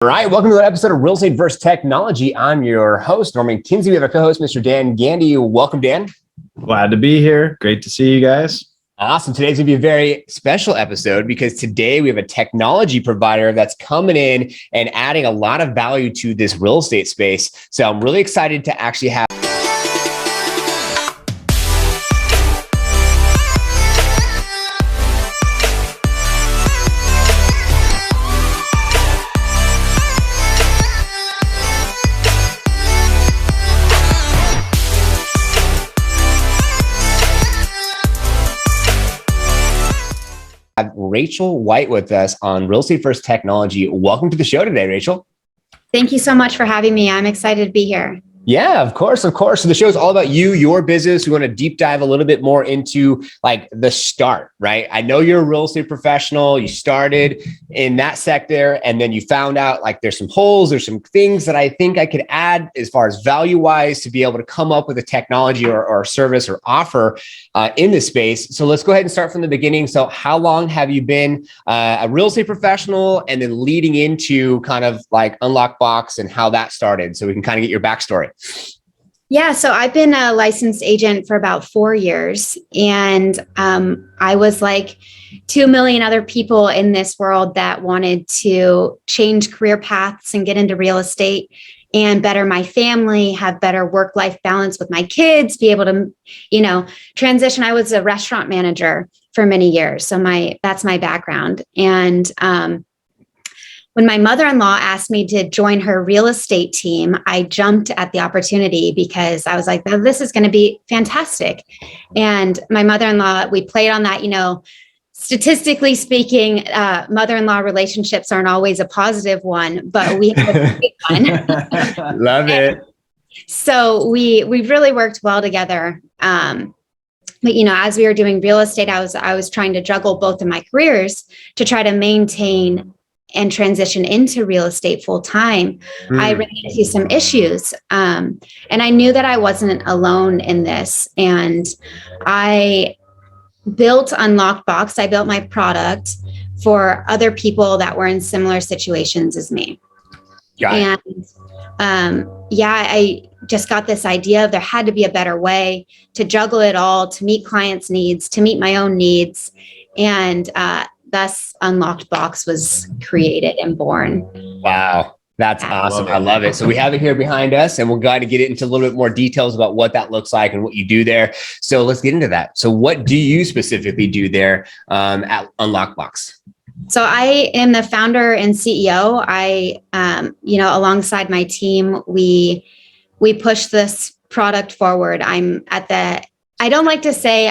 All right, welcome to another episode of Real Estate vs. Technology. I'm your host, Norman Kinsey. We have our co-host, Mr. Dan Gandy. Welcome, Dan. Glad to be here. Great to see you guys. Awesome. Today's going to be a very special episode because today we have a technology provider that's coming in and adding a lot of value to this real estate space. So I'm really excited to actually have Rachel White with us on Real Estate vs. Technology. Welcome to the show today, Rachel. Thank you so much for having me. I'm excited to be here. Yeah, of course. So the show is all about you, your business. We want to deep dive a little bit more into like the start, right? I know you're a real estate professional. You started in that sector and then you found out like there's some holes, there's some things that I think I could add as far as value wise to be able to come up with a technology or service or offer in this space. So let's go ahead and start from the beginning. So how long have you been a real estate professional and then leading into kind of like UnlockdBox and how that started so we can kind of get your backstory? Yeah, so I've been a licensed agent for about 4 years, and I was like 2 million other people in this world that wanted to change career paths and get into real estate and better my family, have better work-life balance with my kids, be able to, transition. I was a restaurant manager for many years, so that's my background. And when my mother-in-law asked me to join her real estate team, I jumped at the opportunity because I was like, oh, this is going to be fantastic. And my mother-in-law, we played on that, statistically speaking, mother-in-law relationships aren't always a positive one, but we have a great one. Love it. So we've really worked well together. But as we were doing real estate, I was trying to juggle both of my careers to try to maintain and transition into real estate full time. I ran into some issues. And I knew that I wasn't alone in this. And I built UnlockdBox. I built my product for other people that were in similar situations as me. I just got this idea of there had to be a better way to juggle it all, to meet clients' needs, to meet my own needs. And thus UnlockdBox was created and born. Wow. That's awesome. I love it. So we have it here behind us and we're going to get into a little bit more details about what that looks like and what you do there. So let's get into that. So what do you specifically do there at UnlockdBox? So I am the founder and CEO. Alongside my team, we push this product forward. I don't like to say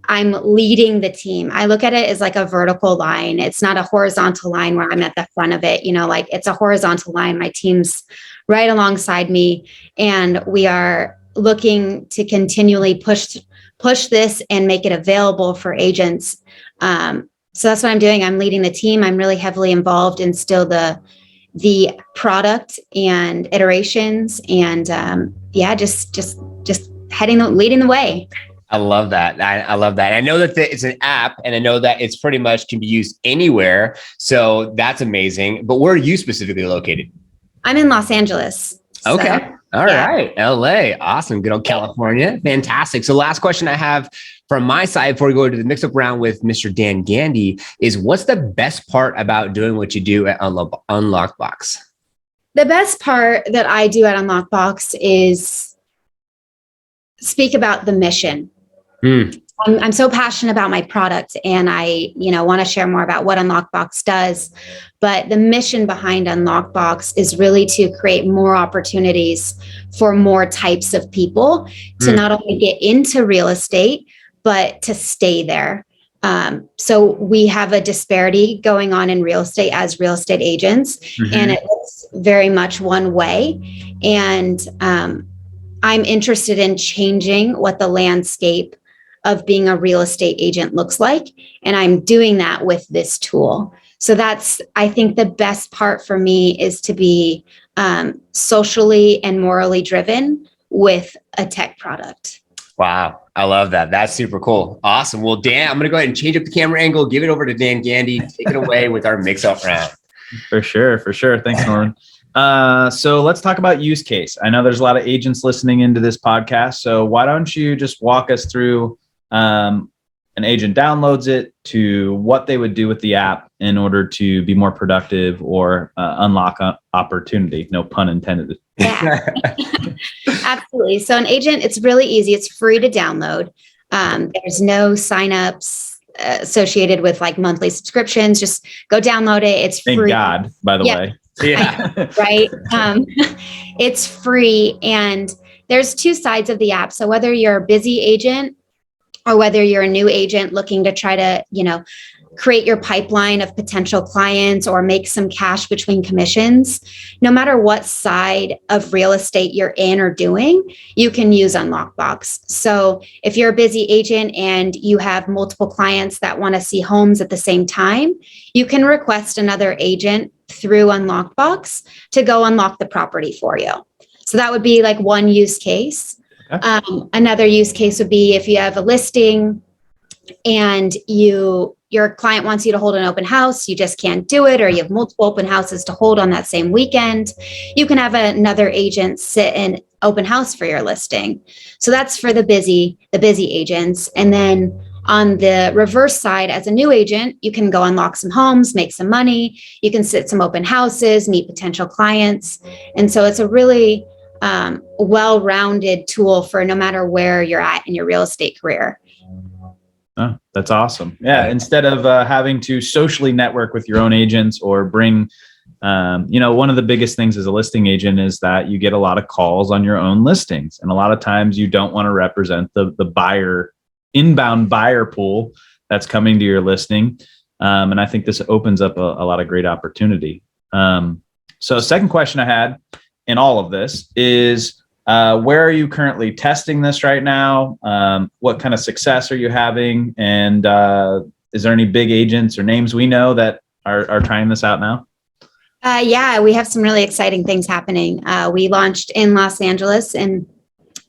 I'm leading the team. I look at it as like a vertical line. It's not a horizontal line where I'm at the front of it. It's a horizontal line. My team's right alongside me, and we are looking to continually push this and make it available for agents. So that's what I'm doing. I'm leading the team. I'm really heavily involved in still the product and iterations, and just leading the way. I love that. I love that. I know that it's an app and I know that it's pretty much can be used anywhere. So that's amazing. But where are you specifically located? I'm in Los Angeles. Okay. All right. LA. Awesome. Good old California. Fantastic. So last question I have from my side before we go to the mix up round with Mr. Dan Gandy is what's the best part about doing what you do at UnlockdBox? The best part that I do at UnlockdBox is speak about the mission. I'm so passionate about my product and I, want to share more about what UnlockdBox does. But the mission behind UnlockdBox is really to create more opportunities for more types of people to not only get into real estate, but to stay there. So we have a disparity going on in real estate as real estate agents, and it looks very much one way. And I'm interested in changing what the landscape of being a real estate agent looks like. And I'm doing that with this tool. So I think the best part for me is to be socially and morally driven with a tech product. Wow. I love that. That's super cool. Awesome. Well, Dan, I'm going to go ahead and change up the camera angle, give it over to Dan Gandy, take it away with our mix-up round. For sure. Thanks, Norman. So let's talk about use case. I know there's a lot of agents listening into this podcast. So why don't you just walk us through an agent downloads it to what they would do with the app in order to be more productive or unlock opportunity. No pun intended. Yeah, absolutely. So an agent, it's really easy. It's free to download. There's no signups associated with like monthly subscriptions. Just go download it. It's free. Thank God, by the way. Yeah. Right. It's free. And there's two sides of the app. So whether you're a busy agent or whether you're a new agent looking to try to, create your pipeline of potential clients or make some cash between commissions, no matter what side of real estate you're in or doing, you can use UnlockdBox. So if you're a busy agent and you have multiple clients that want to see homes at the same time, you can request another agent through UnlockdBox to go unlock the property for you. So that would be like one use case. Okay. Another use case would be if you have a listing and your client wants you to hold an open house, you just can't do it, or you have multiple open houses to hold on that same weekend, you can have another agent sit in open house for your listing. So that's for the busy agents. And then on the reverse side, as a new agent, you can go unlock some homes, make some money. You can sit some open houses, meet potential clients. And so it's a really well-rounded tool for no matter where you're at in your real estate career. Oh, that's awesome. Yeah. Instead of having to socially network with your own agents or bring, one of the biggest things as a listing agent is that you get a lot of calls on your own listings. And a lot of times you don't want to represent the inbound buyer pool that's coming to your listing. And I think this opens up a lot of great opportunity. So second question I had in all of this is, where are you currently testing this right now? What kind of success are you having? And is there any big agents or names we know that are trying this out now? Yeah, we have some really exciting things happening. We launched in Los Angeles, and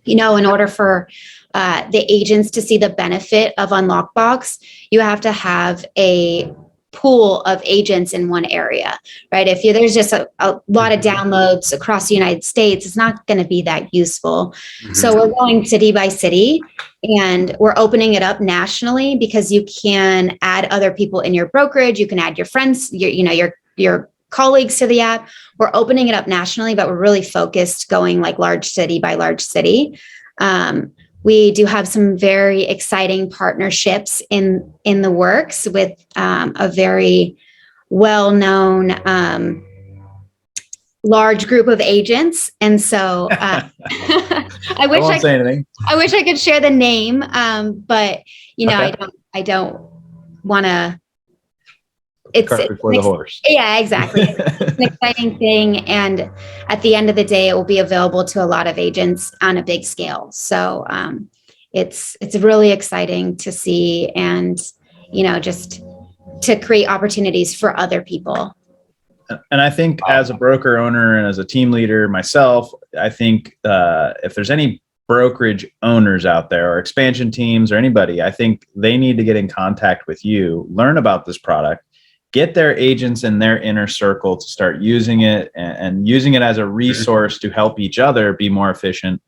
in order for the agents to see the benefit of UnlockdBox, you have to have a pool of agents in one area, right? If there's just a lot of downloads across the United States, it's not going to be that useful. Mm-hmm. So we're going city by city, and we're opening it up nationally because you can add other people in your brokerage. You can add your friends, your colleagues to the app. We're opening it up nationally, but we're really focused going like large city by large city. We do have some very exciting partnerships in the works with a very well-known large group of agents. And so I wish I could share the name, but okay. I don't want to. It's before the horse. Yeah, exactly. It's an exciting thing. And at the end of the day, it will be available to a lot of agents on a big scale. So it's really exciting to see and, just to create opportunities for other people. And I think as a broker owner and as a team leader myself, I think if there's any brokerage owners out there or expansion teams or anybody, I think they need to get in contact with you, learn about this product, get their agents in their inner circle to start using it and using it as a resource to help each other be more efficient.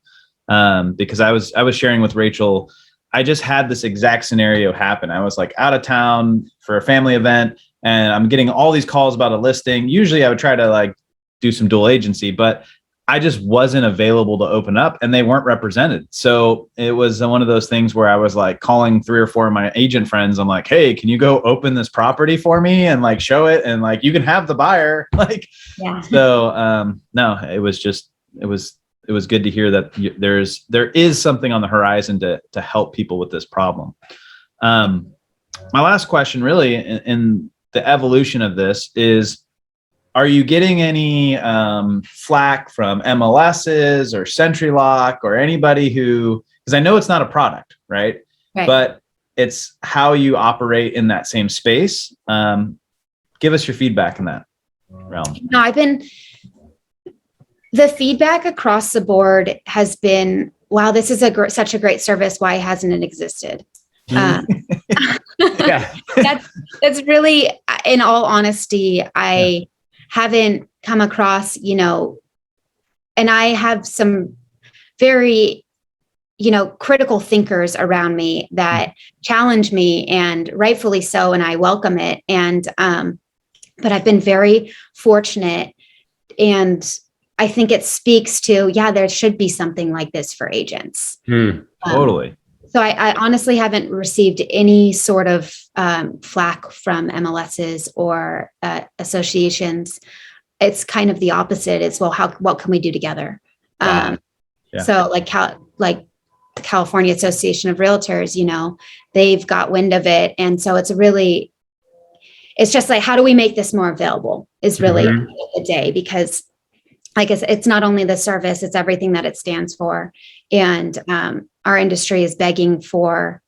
Because I was sharing with Rachel, I just had this exact scenario happen. I was like out of town for a family event and I'm getting all these calls about a listing. Usually I would try to like do some dual agency, but I just wasn't available to open up and they weren't represented. So it was one of those things where I was like calling 3 or 4 of my agent friends. I'm like, hey, can you go open this property for me and like show it? And like, you can have the buyer. Like, yeah. So no, it was good to hear that there is something on the horizon to help people with this problem. My last question really in the evolution of this is, are you getting any flack from MLSs or SentryLock or anybody because I know it's not a product, right? But it's how you operate in that same space. Give us your feedback in that realm. No, the feedback across the board has been, wow, this is such a great service. Why hasn't it existed? Yeah. That's really, in all honesty, I haven't come across, and I have some very, critical thinkers around me that challenge me, and rightfully so. And I welcome it. And, but I've been very fortunate, and I think it speaks to, there should be something like this for agents. Totally. So I honestly haven't received any sort of flack from MLSs or associations. It's kind of the opposite. It's, well, what can we do together? So like the California Association of Realtors, they've got wind of it. And so it's just like, how do we make this more available is really the day, because like it's not only the service, it's everything that it stands for. And our industry is begging for,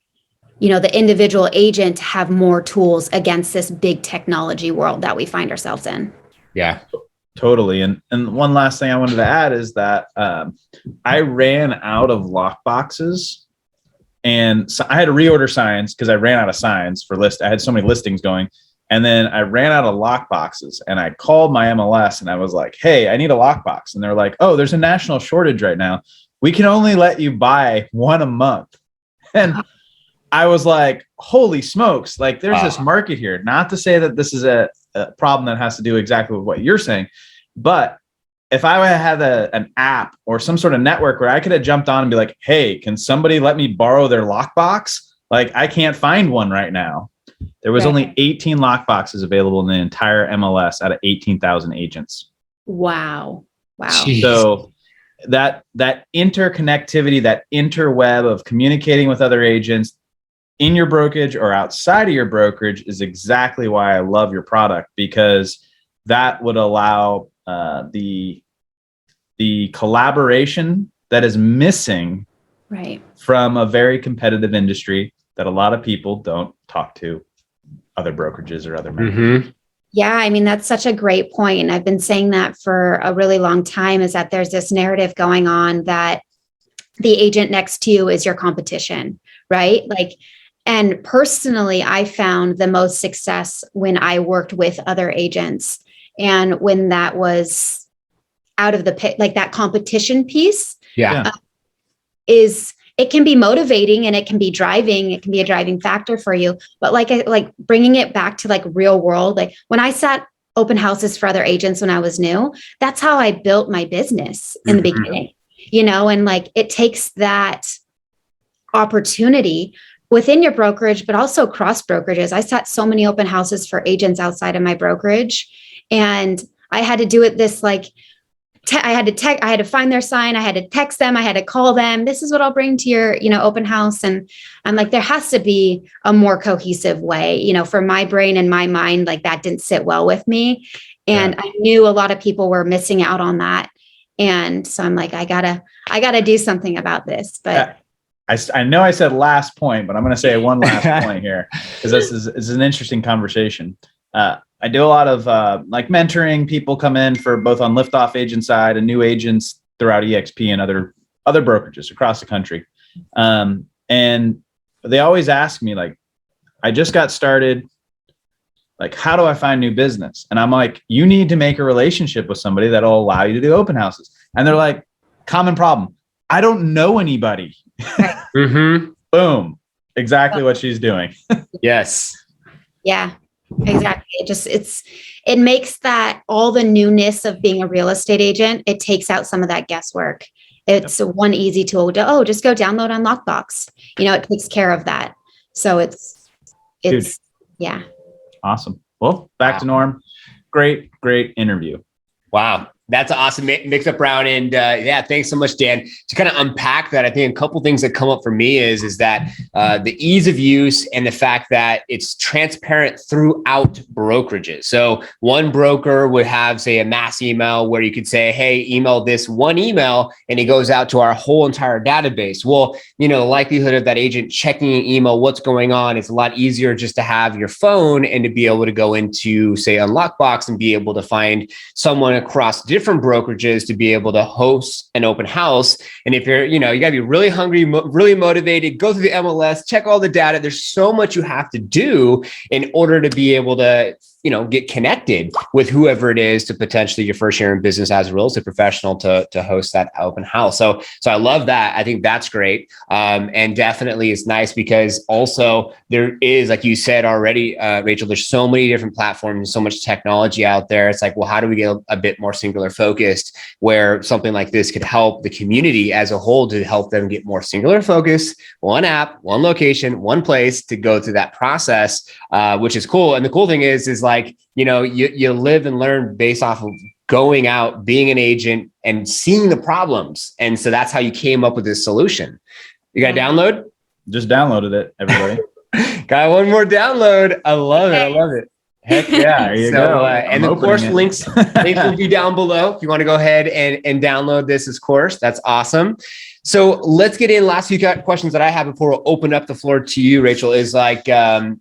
the individual agent to have more tools against this big technology world that we find ourselves in. Yeah, totally. And one last thing I wanted to add is that I ran out of lock boxes, and so I had to reorder signs because I ran out of signs for I had so many listings going. And then I ran out of lock boxes, and I called my MLS and I was like, hey, I need a lock box. And they're like, oh, there's a national shortage right now. We can only let you buy one a month. And I was like, holy smokes, like there's this market here. Not to say that this is a problem that has to do exactly with what you're saying, but if I had an app or some sort of network where I could have jumped on and be like, hey, can somebody let me borrow their lockbox? Like, I can't find one right now. There was only 18 lockboxes available in the entire MLS out of 18,000 agents. Wow. Jeez. So that interconnectivity, that interweb of communicating with other agents in your brokerage or outside of your brokerage is exactly why I love your product, because that would allow the collaboration that is missing from a very competitive industry that a lot of people don't talk to other brokerages or other managers. Yeah, I mean, that's such a great point. And I've been saying that for a really long time, is that there's this narrative going on that the agent next to you is your competition, right? Like, and personally, I found the most success when I worked with other agents, and when that was out of the pit, like that competition piece is, it can be motivating and it can be driving. It can be a driving factor for you. But like bringing it back to like real world, like when I sat open houses for other agents when I was new, that's how I built my business in the beginning, and like it takes that opportunity within your brokerage, but also cross brokerages. I sat so many open houses for agents outside of my brokerage, and I had to do it this like, I had to find their sign. I had to text them. I had to call them. This is what I'll bring to your, open house. And I'm like, there has to be a more cohesive way, for my brain and my mind, like that didn't sit well with me. And I knew a lot of people were missing out on that. And so I'm like, I gotta do something about this. But I know I said last point, but I'm going to say one last point here, because this is an interesting conversation. I do a lot of like mentoring. People come in for both on liftoff agent side and new agents throughout EXP and other brokerages across the country. And they always ask me, like, I just got started. Like, how do I find new business? And I'm like, you need to make a relationship with somebody that'll allow you to do open houses. And they're like, common problem. I don't know anybody. Boom. Exactly what she's doing. Yes. Yeah. Exactly. It makes that all the newness of being a real estate agent, it takes out some of that guesswork. It's one easy tool to, just go download UnlockdBox. It takes care of that. So it's yeah. Awesome. Well, back to Norm. Great interview. Wow. That's an awesome mix-up round. And thanks so much, Dan. To kind of unpack that, I think a couple things that come up for me is that the ease of use and the fact that it's transparent throughout brokerages. So one broker would have, say, a mass email where you could say, hey, email this one email, and it goes out to our whole entire database. Well, the likelihood of that agent checking an email, what's going on, it's a lot easier just to have your phone and to be able to go into, say, UnlockdBox and be able to find someone across different brokerages to be able to host an open house. And if you're, you gotta be really hungry, really motivated, go through the MLS, check all the data. There's so much you have to do in order to be able to get connected with whoever it is to potentially your first year in business as a real estate professional to host that open house. So I love that. I think that's great. And definitely it's nice because also there is, like you said already, Rachel, there's so many different platforms, so much technology out there. It's like, well, how do we get a bit more singular focused where something like this could help the community as a whole to help them get more singular focus, one app, one location, one place to go through that process, which is cool. And the cool thing is like, you live and learn based off of going out, being an agent and seeing the problems. And so that's how you came up with this solution. You got to download? Just downloaded it, everybody. Got one more download. I love it. Heck yeah. There you go. And of course, links will be down below if you want to go ahead and download this, of course. That's awesome. So let's get in. Last few questions that I have before we'll open up the floor to you, Rachel, is like data.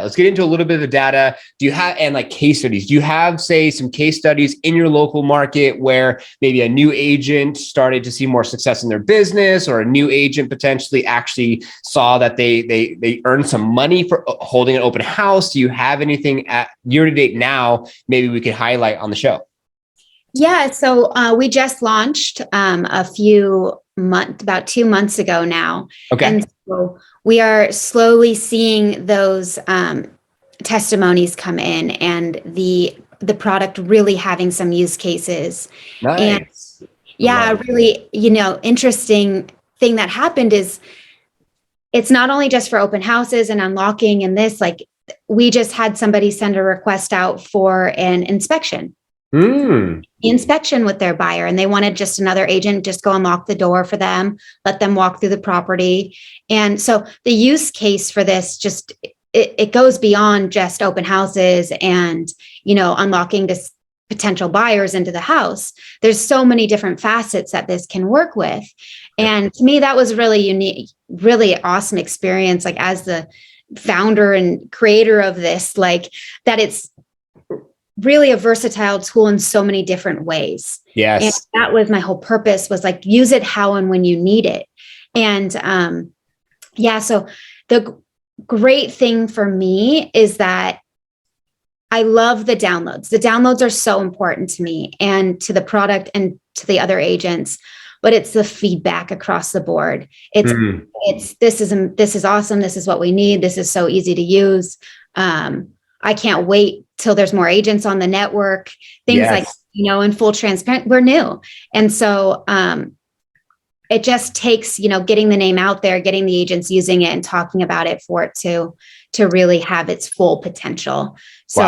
Let's get into a little bit of the data. Do you have, and like case studies, do you have, say, some case studies in your local market where maybe a new agent started to see more success in their business, or a new agent potentially actually saw that they earned some money for holding an open house? Do you have anything at year to date now maybe we could highlight on the show? Yeah, so we just launched about 2 months ago now. Okay. And so we are slowly seeing those testimonies come in, and the product really having some use cases. Nice. And yeah, really, interesting thing that happened is it's not only just for open houses and unlocking and this, like we just had somebody send a request out for an inspection. Inspection with their buyer, and they wanted just another agent just go unlock the door for them, let them walk through the property. And so the use case for this just it goes beyond just open houses and unlocking this potential buyers into the house. There's so many different facets that this can work with. And to me, that was really unique, really awesome experience, like as the founder and creator of this, like that it's really a versatile tool in so many different ways. Yes. And that was my whole purpose, was like, use it how and when you need it. And so the great thing for me is that I love the downloads. The downloads are so important to me and to the product and to the other agents, but it's the feedback across the board. It's this is awesome. This is what we need. This is so easy to use. I can't wait till there's more agents on the network, things like, in full transparent, we're new. And so it just takes, getting the name out there, getting the agents using it and talking about it for it to really have its full potential. So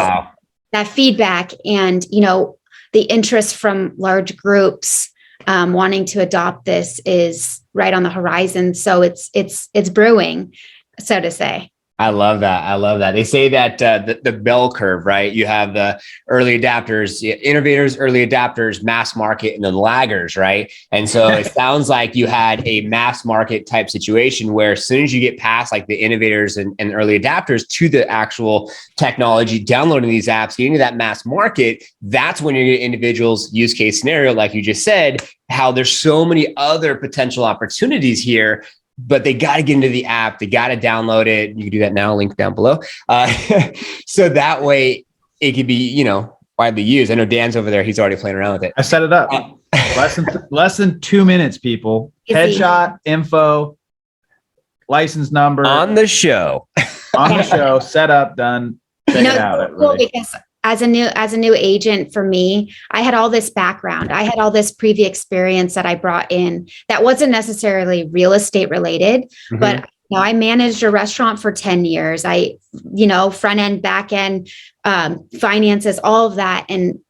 that feedback and, the interest from large groups wanting to adopt this is right on the horizon. So it's brewing, so to say. I love that. They say that the bell curve, right? You have the early adapters, innovators, early adapters, mass market, and then laggers, right? And so it sounds like you had a mass market type situation where as soon as you get past like the innovators and early adapters to the actual technology, downloading these apps, getting to that mass market, that's when you're getting individuals use case scenario, like you just said, how there's so many other potential opportunities here. But they got to get into the app. They got to download it. You can do that now, link down below. So that way it could be, widely used. I know Dan's over there. He's already playing around with it. I set it up. Less than 2 minutes, people. Headshot, info, license number. On the show. Set up, done. Check it out. Cool, because as a new agent for me, I had all this background. I had all this previous experience that I brought in that wasn't necessarily real estate related, but I managed a restaurant for 10 years. I, front end, back end, finances, all of that. And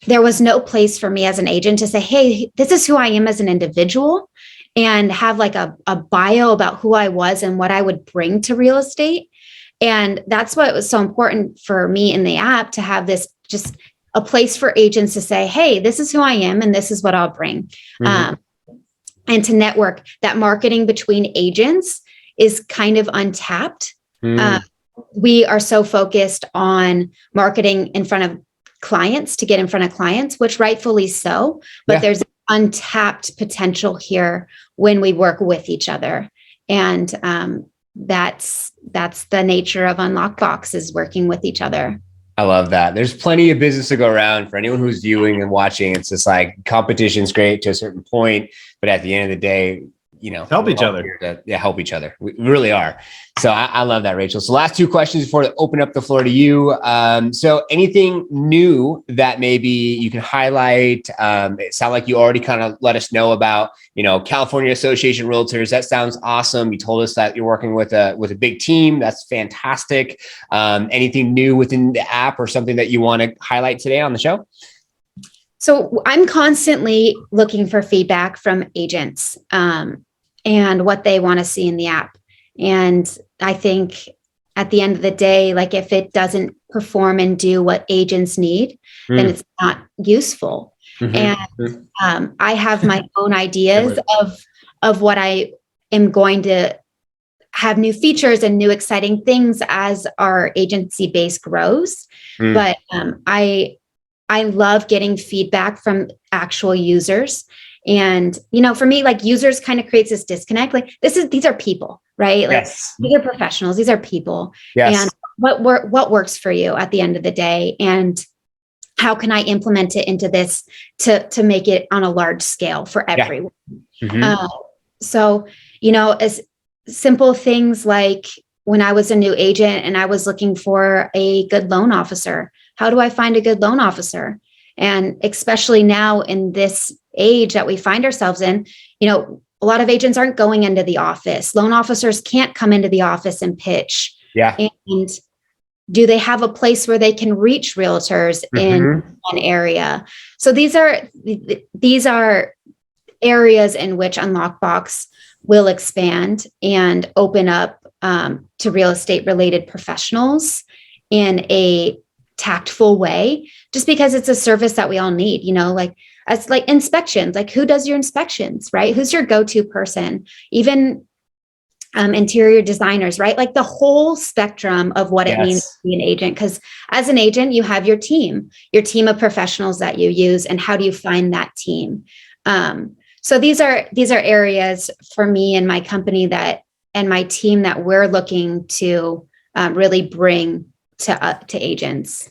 there was no place for me as an agent to say, hey, this is who I am as an individual, and have like a bio about who I was and what I would bring to real estate. And that's what was so important for me in the app, to have this just a place for agents to say, hey, this is who I am and this is what I'll bring. And to network. That marketing between agents is kind of untapped. We are so focused on marketing in front of clients to get in front of clients, which rightfully so, but there's untapped potential here when we work with each other. And that's the nature of UnlockdBox, is working with each other. I love that. There's plenty of business to go around for anyone who's viewing and watching. It's just like competition's great to a certain point, but at the end of the day, help each other. Help each other. We really are. So I love that, Rachel. So last two questions before I open up the floor to you. So anything new that maybe you can highlight? It sounds like you already kind of let us know about, California Association Realtors. That sounds awesome. You told us that you're working with a big team. That's fantastic. Anything new within the app or something that you want to highlight today on the show? So I'm constantly looking for feedback from agents and what they want to see in the app. And I think at the end of the day, like if it doesn't perform and do what agents need, then it's not useful. And I have my own ideas of what I am going to have new features and new exciting things as our agency base grows. But I love getting feedback from actual users. And, for me, like users kind of creates this disconnect. Like these are people, right? Like these are professionals. These are people. And what works for you at the end of the day? And how can I implement it into this to make it on a large scale for everyone? So, as simple things like when I was a new agent and I was looking for a good loan officer, how do I find a good loan officer? And especially now in this age that we find ourselves in, a lot of agents aren't going into the office. Loan officers can't come into the office and pitch. And do they have a place where they can reach realtors in an area? So these are areas in which UnlockdBox will expand and open up to real estate related professionals in a tactful way, just because it's a service that we all need, like as like inspections, like who does your inspections, right? Who's your go-to person? Even interior designers, right? Like the whole spectrum of what it means to be an agent. Because as an agent, you have your team of professionals that you use, and how do you find that team? So these are areas for me and my company and my team that we're looking to really bring to agents.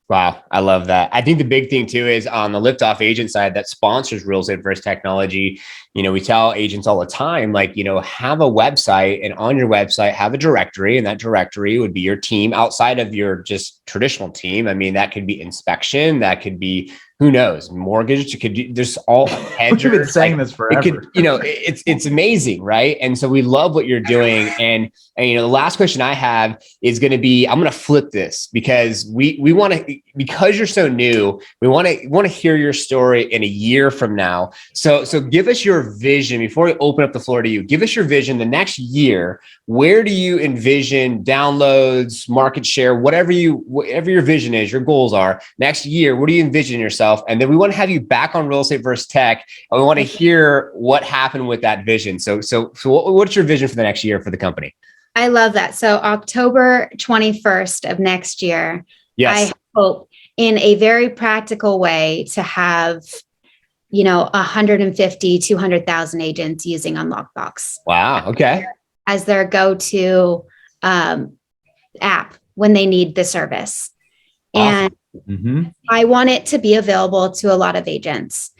Wow. I love that. I think the big thing too is on the Liftoff agent side that sponsors Real Estate First Technology. We tell agents all the time, like, have a website, and on your website, have a directory, and that directory would be your team outside of your just traditional team. I mean, that could be inspection, that could be, who knows, mortgage, it could be, there's all hedgers. We've been saying this forever. It's amazing, right? And so we love what you're doing. And the last question I have is going to be, I'm going to flip this because we want to, because you're so new, we want to hear your story in a year from now. So give us your vision before we open up the floor to you. Give us your vision the next year. Where do you envision downloads, market share, whatever your vision is, your goals are next year? Where do you envision yourself? And then we want to have you back on Real Estate First Tech, and we want to hear what happened with that vision. So what's your vision for the next year for the company? I love that. So October 21st of next year, I hope in a very practical way to have 150, 200,000 agents using UnlockdBox. Wow. Okay. As their go-to app when they need the service. Awesome. And I want it to be available to a lot of agents.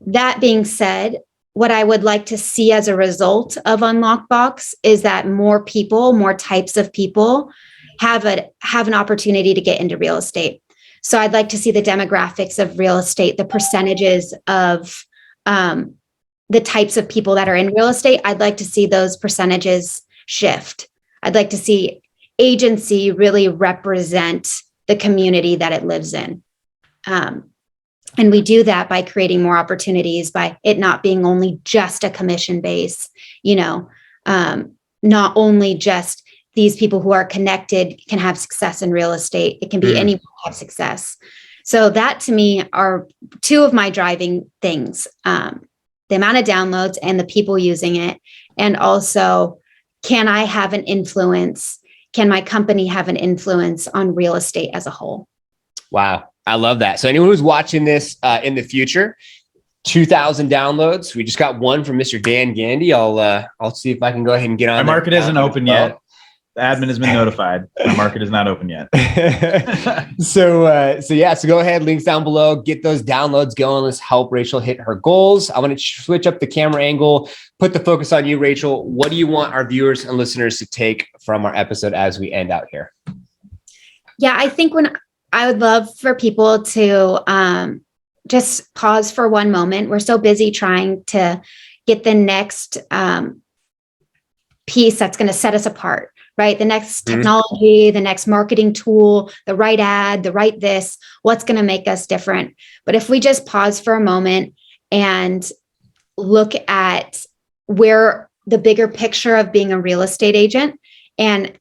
That being said, what I would like to see as a result of UnlockdBox is that more people, more types of people have an opportunity to get into real estate. So I'd like to see the demographics of real estate, the percentages of the types of people that are in real estate. I'd like to see those percentages shift. I'd like to see agency really represent the community that it lives in. And we do that by creating more opportunities, by it not being only just a commission base, not only just these people who are connected can have success in real estate. It can be anyone who have success. So that to me are two of my driving things. The amount of downloads and the people using it. And also, can I have an influence? Can my company have an influence on real estate as a whole? Wow. I love that. So anyone who's watching this in the future, 2,000 downloads. We just got one from Mr. Dan Gandy. I'll see if I can go ahead and get on. My market isn't open yet. The admin has been notified. My market is not open yet. So go ahead. Links down below. Get those downloads going. Let's help Rachel hit her goals. I want to switch up the camera angle, put the focus on you, Rachel. What do you want our viewers and listeners to take from our episode as we end out here? Yeah, I think I would love for people to just pause for one moment. We're so busy trying to get the next piece that's going to set us apart, right? The next technology, the next marketing tool, the right ad, the right this, what's going to make us different. But if we just pause for a moment and look at where the bigger picture of being a real estate agent, and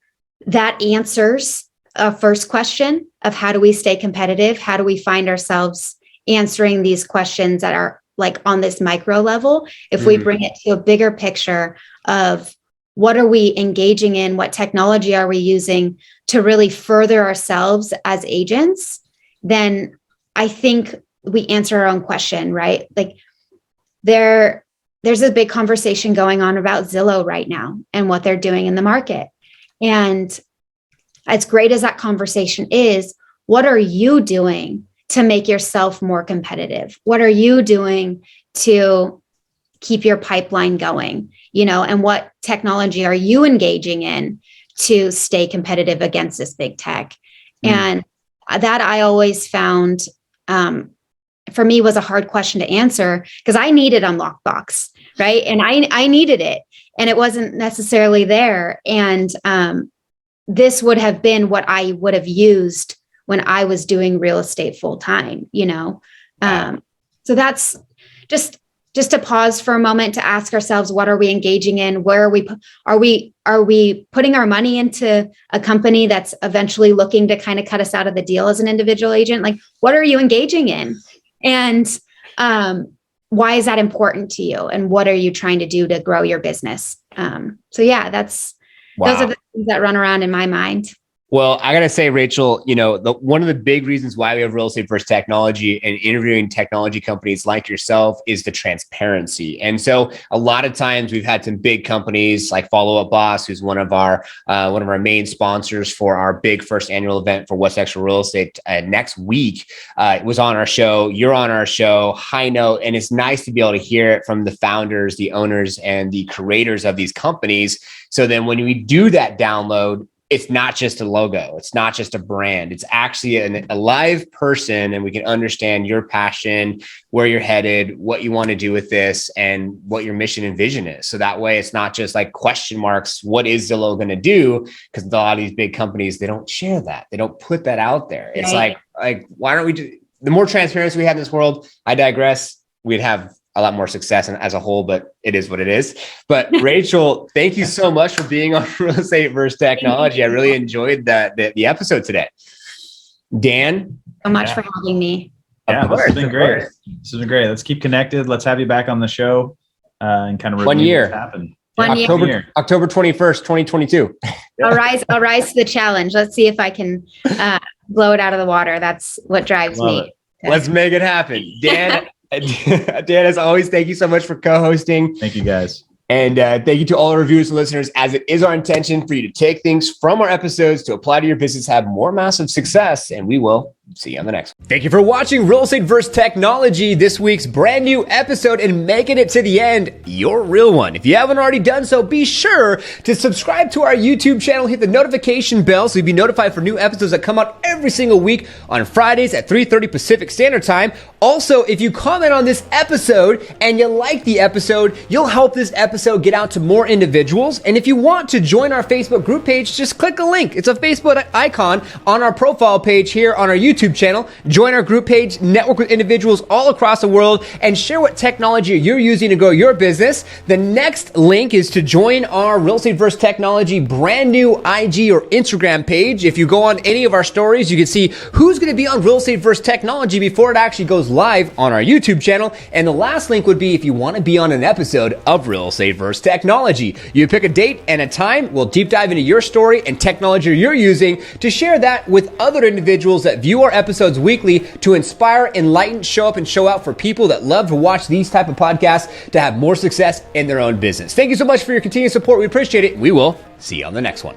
that answers a first question of how do we stay competitive? How do we find ourselves answering these questions that are like on this micro level? If we bring it to a bigger picture of what are we engaging in? What technology are we using to really further ourselves as agents? Then I think we answer our own question, right? Like there's a big conversation going on about Zillow right now and what they're doing in the market. And as great as that conversation is, what are you doing to make yourself more competitive? What are you doing to keep your pipeline going? And what technology are you engaging in to stay competitive against this big tech? And that I always found, for me, was a hard question to answer because I needed UnlockdBox, right? And I needed it, and it wasn't necessarily there. And this would have been what I would have used when I was doing real estate full time, So that's just to pause for a moment to ask ourselves, what are we engaging in? Where are we putting our money into a company that's eventually looking to kind of cut us out of the deal as an individual agent? Like, what are you engaging in? And why is that important to you? And what are you trying to do to grow your business? Those are the things that run around in my mind. Well, I got to say, Rachel, one of the big reasons why we have Real Estate First Technology and interviewing technology companies like yourself is the transparency. And so a lot of times we've had some big companies like Follow Up Boss, who's one of our main sponsors for our big first annual event for What's Extra Real Estate next week. It was on our show. You're on our show, High Note. And it's nice to be able to hear it from the founders, the owners, and the creators of these companies. So then when we do that download, it's not just a logo. It's not just a brand. It's actually a live person, and we can understand your passion, where you're headed, what you want to do with this, and what your mission and vision is. So that way it's not just like question marks. What is Zillow going to do? Because a lot of these big companies, they don't share that. They don't put that out there. It's like, why don't we do the more transparency we have in this world? I digress. We'd have a lot more success as a whole, but it is what it is. But Rachel, thank you so much for being on Real Estate First Technology. I really enjoyed the episode today. Dan? So much for having me. Yeah, this has been great. This has been great. Let's keep connected. Let's have you back on the show and kind of review 1 year. What's happened. October 21st, 2022. I'll rise to the challenge. Let's see if I can blow it out of the water. That's what drives me. Let's make it happen. Dan, Dan, as always, thank you so much for co-hosting. Thank you, guys. And thank you to all our reviewers and listeners, as it is our intention for you to take things from our episodes to apply to your business, have more massive success, and we will see you on the next one. Thank you for watching Real Estate First Technology, this week's brand new episode, and making it to the end, your real one. If you haven't already done so, be sure to subscribe to our YouTube channel, hit the notification bell so you'll be notified for new episodes that come out every single week on Fridays at 3:30 Pacific Standard Time. Also, if you comment on this episode and you like the episode, you'll help this episode get out to more individuals. And if you want to join our Facebook group page, just click a link. It's a Facebook icon on our profile page here on our YouTube channel. Join our group page, network with individuals all across the world, and share what technology you're using to grow your business. The next link is to join our Real Estate First Technology brand new IG or Instagram page. If you go on any of our stories, you can see who's going to be on Real Estate First Technology before it actually goes live on our YouTube channel. And the last link would be if you want to be on an episode of Real Estate First Technology. You pick a date and a time. We'll deep dive into your story and technology you're using to share that with other individuals that view our episodes weekly to inspire, enlighten, show up, and show out for people that love to watch these type of podcasts to have more success in their own business. Thank you so much for your continued support. We appreciate it. We will see you on the next one.